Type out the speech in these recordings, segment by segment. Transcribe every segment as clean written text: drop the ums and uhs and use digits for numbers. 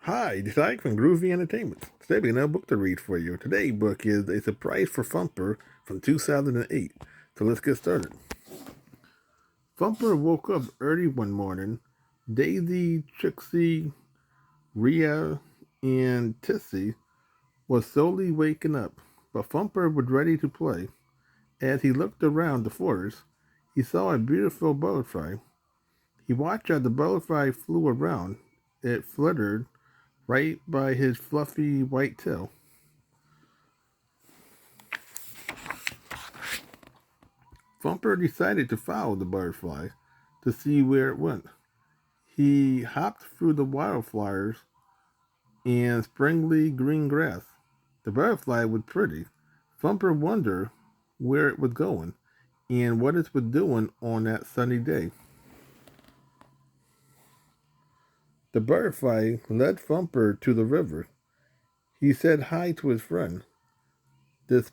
Hi, this is Ike from Groovy Entertainment. Today we have another book to read for you. Today's book is A Surprise for Thumper from 2008. So let's get started. Thumper woke up early one morning. Daisy, Trixie, Rhea, and Tissy was slowly waking up, but Thumper was ready to play. As he looked around the forest, he saw a beautiful butterfly. He watched as the butterfly flew around. It fluttered right by his fluffy white tail. Thumper decided to follow the butterfly to see where it went. He hopped through the wildflowers and springly green grass. The butterfly was pretty. Thumper wondered where it was going and what it was doing on that sunny day. The butterfly led Thumper to the river. He said hi to his friend. This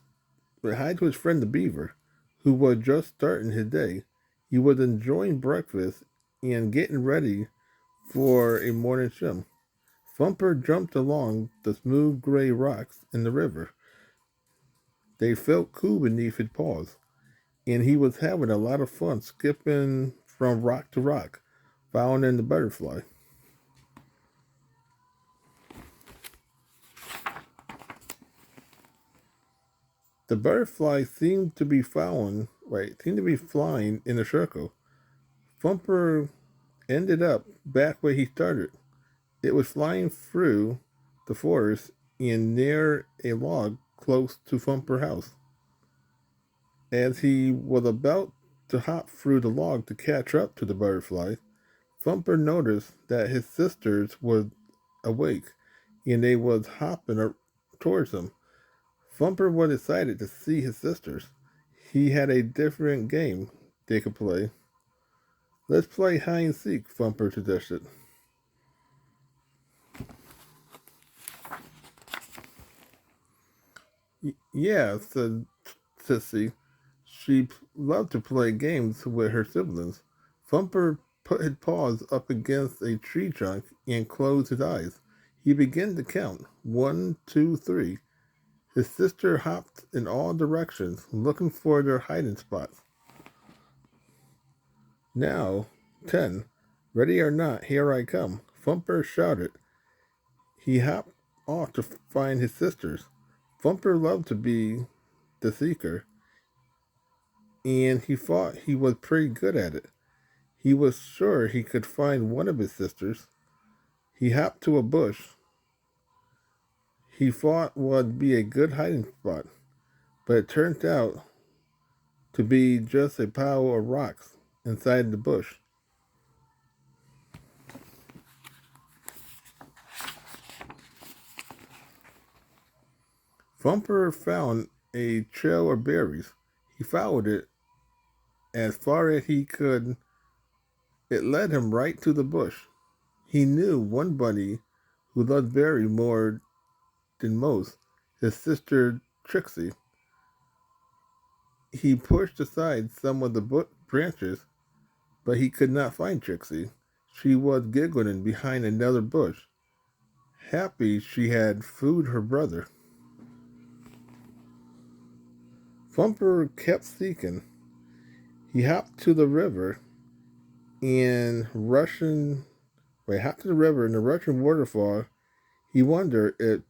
Hi to his friend the beaver, who was just starting his day. He was enjoying breakfast and getting ready for a morning swim. Thumper jumped along the smooth gray rocks in the river. They felt cool beneath his paws, and he was having a lot of fun skipping from rock to rock, following the butterfly. The butterfly seemed to be flying in a circle. Thumper ended up back where he started. It was flying through the forest and near a log close to Thumper's house. As he was about to hop through the log to catch up to the butterfly, Thumper noticed that his sisters were awake and they was hopping towards him. Thumper was excited to see his sisters. He had a different game they could play. Let's play hide and seek, Thumper suggested. Yeah, said Sissy. She loved to play games with her siblings. Thumper put his paws up against a tree trunk and closed his eyes. He began to count. 1, 2, 3. His sister hopped in all directions, looking for their hiding spots. Now, 10. Ready or not, here I come. Thumper shouted. He hopped off to find his sisters. Thumper loved to be the seeker, and he thought he was pretty good at it. He was sure he could find one of his sisters. He hopped to a bush he thought would be a good hiding spot, but it turned out to be just a pile of rocks inside the bush. Thumper found a trail of berries. He followed it as far as he could. It led him right to the bush. He knew one bunny who loved berries more than most, his sister Trixie. He pushed aside some of the branches, but he could not find Trixie. She was giggling behind another bush, happy she had fooled her brother. Thumper kept seeking. He hopped to the river and rushing hopped to the river and the rushing waterfall. He wondered if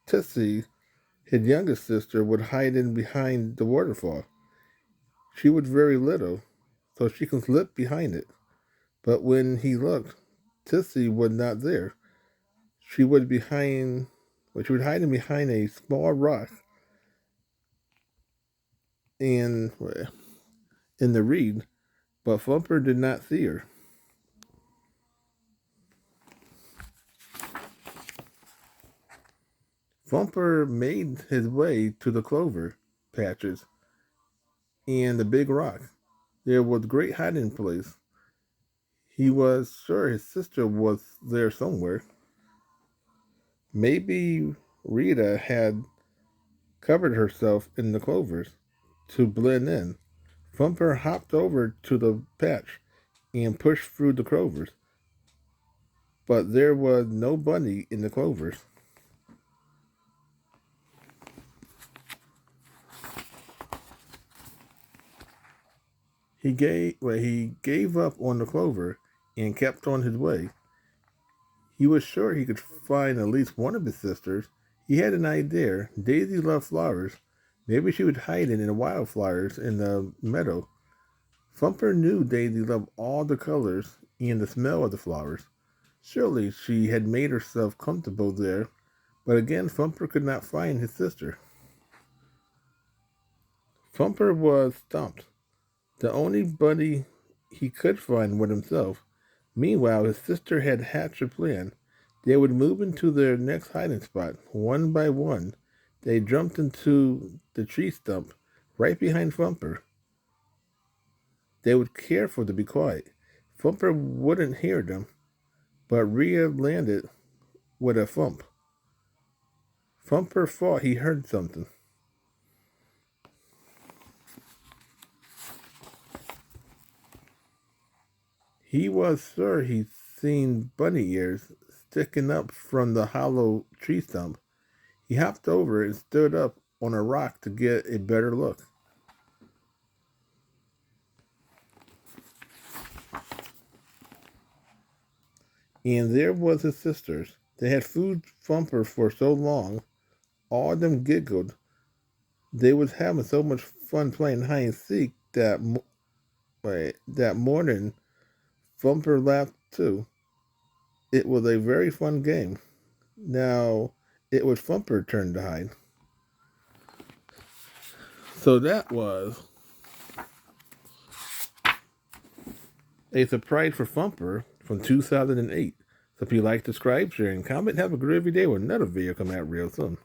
Tissy, his youngest sister, would hide in behind the waterfall. She was very little, so she could slip behind it. But when he looked, Tissy was not there. She was behind, she was hiding behind a small rock in in the reed, but Thumper did not see her. Thumper made his way to the clover patches and the big rock. There was great hiding place. He was sure his sister was there somewhere. Maybe Rita had covered herself in the clovers to blend in. Thumper hopped over to the patch and pushed through the clovers. but there was no bunny in the clovers. He gave up on the clover and kept on his way. He was sure he could find at least one of his sisters. He had an idea. Daisy loved flowers. Maybe she would hide in the wildflowers in the meadow. Thumper knew Daisy loved all the colors and the smell of the flowers. Surely she had made herself comfortable there, but again Thumper could not find his sister. Thumper was stumped. The only buddy he could find was himself. Meanwhile, his sister had hatched a plan. They would move into their next hiding spot, one by one. They jumped into the tree stump right behind Thumper. They would careful to be quiet. Thumper wouldn't hear them, but Rhea landed with a thump. Thumper thought he heard something. He was sure he'd seen bunny ears sticking up from the hollow tree stump. He hopped over and stood up on a rock to get a better look. And there was his sisters. They had fooled Thumper for so long. All of them giggled. They was having so much fun playing hide and seek that morning. Thumper laughed too. It was a very fun game. Now it was Thumper's turn to hide. So that was a surprise for Thumper from 2008. So if you like, subscribe, share, and comment, have a groovy day with another video coming out real soon.